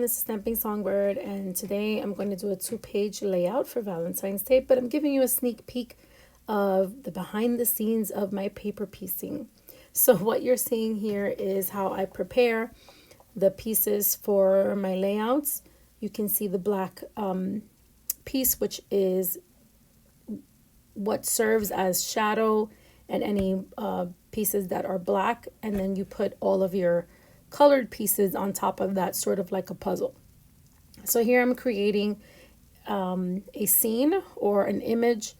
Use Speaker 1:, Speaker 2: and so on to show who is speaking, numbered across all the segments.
Speaker 1: this is Stamping Songbird, and today I'm going to do a 2-page layout for Valentine's Day, but I'm giving you a sneak peek of the behind the scenes of my paper piecing. So what you're seeing here is how I prepare the pieces for my layouts. You can see the black piece, which is what serves as shadow, and any pieces that are black, and then you put all of your colored pieces on top of that, sort of like a puzzle. So here I'm creating a scene or an image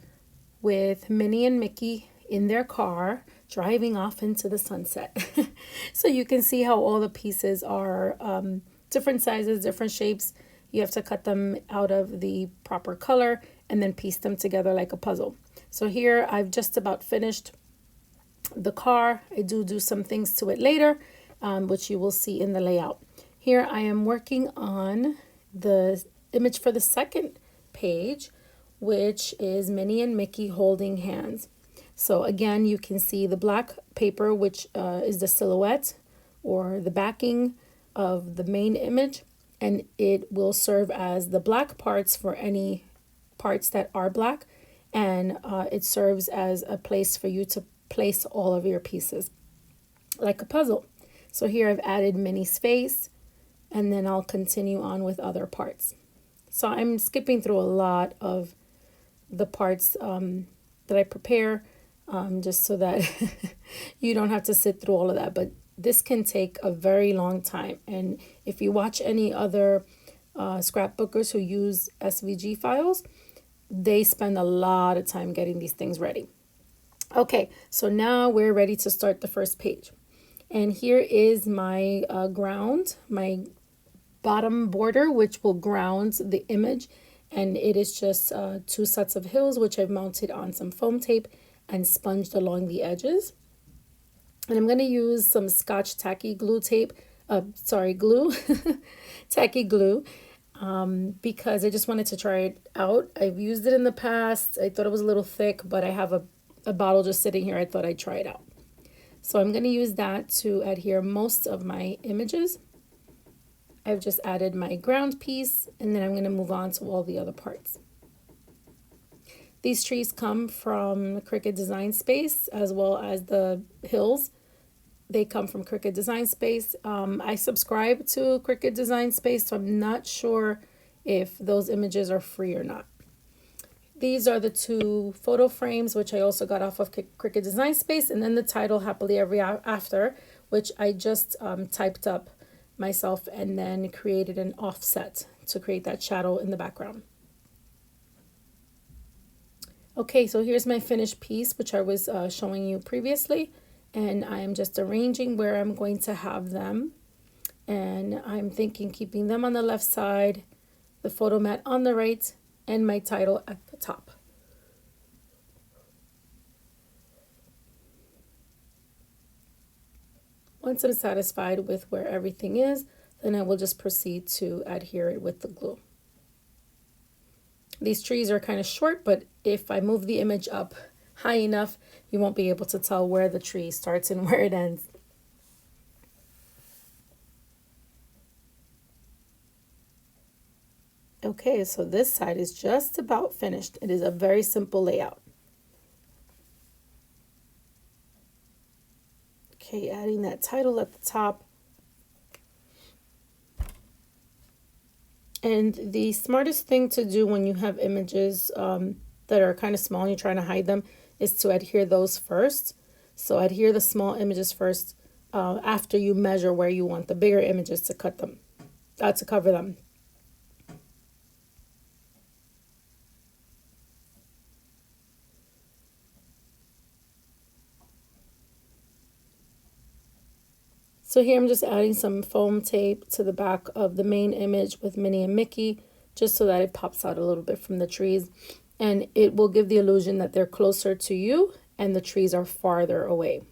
Speaker 1: with Minnie and Mickey in their car driving off into the sunset. So you can see how all the pieces are different sizes, different shapes. You have to cut them out of the proper color and then piece them together like a puzzle. So here I've just about finished the car. I do some things to it later, which you will see in the layout. Here I am working on the image for the second page, which is Minnie and Mickey holding hands. So again, you can see the black paper, which is the silhouette or the backing of the main image, and it will serve as the black parts for any parts that are black, and it serves as a place for you to place all of your pieces like a puzzle. So here I've added Minnie's face, and then I'll continue on with other parts. So I'm skipping through a lot of the parts that I prepare, just so that you don't have to sit through all of that. But this can take a very long time. And if you watch any other scrapbookers who use SVG files, they spend a lot of time getting these things ready. Okay, so now we're ready to start the first page. And here is my ground, my bottom border, which will ground the image. And it is just 2 sets of hills, which I've mounted on some foam tape and sponged along the edges. And I'm going to use some Scotch tacky glue tape, glue, tacky glue, because I just wanted to try it out. I've used it in the past. I thought it was a little thick, but I have a bottle just sitting here. I thought I'd try it out. So I'm going to use that to adhere most of my images. I've just added my ground piece, and then I'm going to move on to all the other parts. These trees come from Cricut Design Space, as well as the hills. They come from Cricut Design Space. I subscribe to Cricut Design Space, so I'm not sure if those images are free or not. These are the 2 photo frames, which I also got off of Cricut Design Space, and then the title, Happily Ever After, which I just typed up myself and then created an offset to create that shadow in the background. Okay, so here's my finished piece, which I was showing you previously, and I am just arranging where I'm going to have them, and I'm thinking keeping them on the left side, the photo mat on the right, and my title at the top. Once I'm satisfied with where everything is, then I will just proceed to adhere it with the glue. These trees are kind of short, but if I move the image up high enough, you won't be able to tell where the tree starts and where it ends. Okay, so this side is just about finished. It is a very simple layout. Okay, adding that title at the top. And the smartest thing to do when you have images that are kind of small and you're trying to hide them is to adhere those first. So adhere the small images first after you measure where you want the bigger images to cover them. So here I'm just adding some foam tape to the back of the main image with Minnie and Mickey, just so that it pops out a little bit from the trees. And it will give the illusion that they're closer to you and the trees are farther away.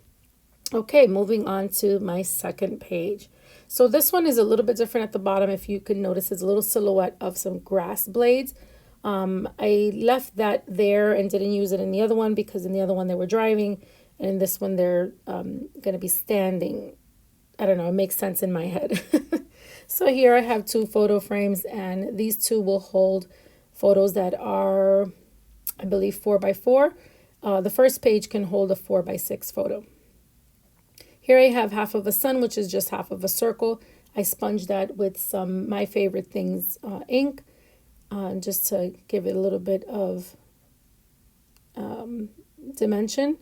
Speaker 1: Okay, moving on to my second page. So this one is a little bit different at the bottom. If you can notice, it's a little silhouette of some grass blades. I left that there and didn't use it in the other one because in the other one they were driving, and in this one they're going to be standing. I don't know, it makes sense in my head. So here I have two photo frames, and these two will hold photos that are, I believe, 4x4. The first page can hold a 4x6 photo. Here I have half of a sun, which is just half of a circle. I sponged that with some My Favorite Things ink, just to give it a little bit of dimension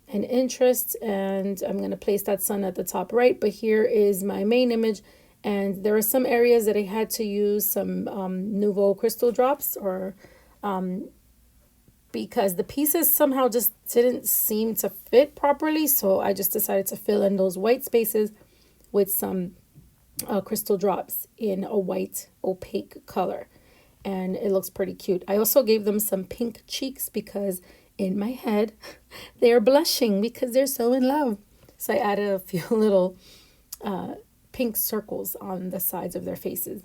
Speaker 1: and interest. And I'm going to place that sun at the top right. But here is my main image. And there are some areas that I had to use some Nouveau crystal drops, or because the pieces somehow just didn't seem to fit properly. So I just decided to fill in those white spaces with some crystal drops in a white opaque color. And it looks pretty cute. I also gave them some pink cheeks because in my head they're blushing because they're so in love. So I added a few little pink circles on the sides of their faces.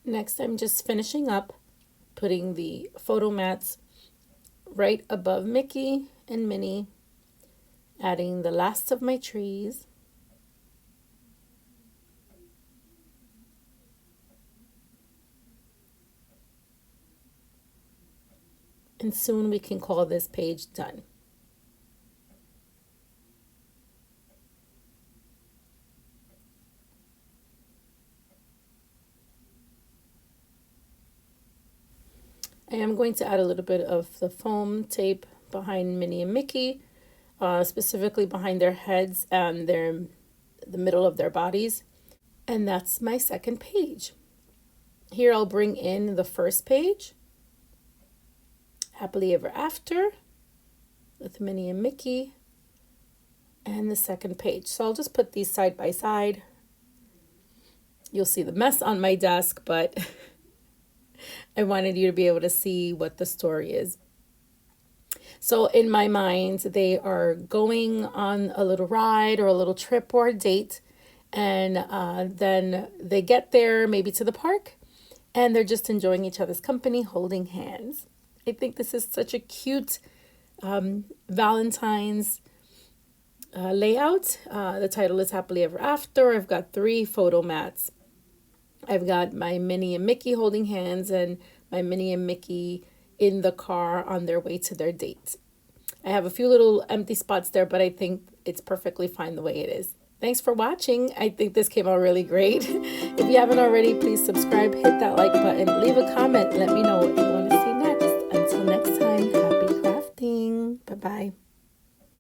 Speaker 1: Next, I'm just finishing up putting the photo mats right above Mickey and Minnie, adding the last of my trees. And soon we can call this page done. I am going to add a little bit of the foam tape behind Minnie and Mickey, specifically behind their heads and the middle of their bodies. And that's my second page. Here I'll bring in the first page, Happily Ever After, with Minnie and Mickey, and the second page. So I'll just put these side by side. You'll see the mess on my desk, but I wanted you to be able to see what the story is. So in my mind, they are going on a little ride or a little trip or a date. And then they get there, maybe to the park, and they're just enjoying each other's company, holding hands. I think this is such a cute Valentine's layout. The title is Happily Ever After. I've got 3 photo mats. I've got my Minnie and Mickey holding hands and my Minnie and Mickey in the car on their way to their date. I have a few little empty spots there, but I think it's perfectly fine the way it is. Thanks for watching. I think this came out really great. If you haven't already, please subscribe, hit that like button, leave a comment, let me know what you want to see next.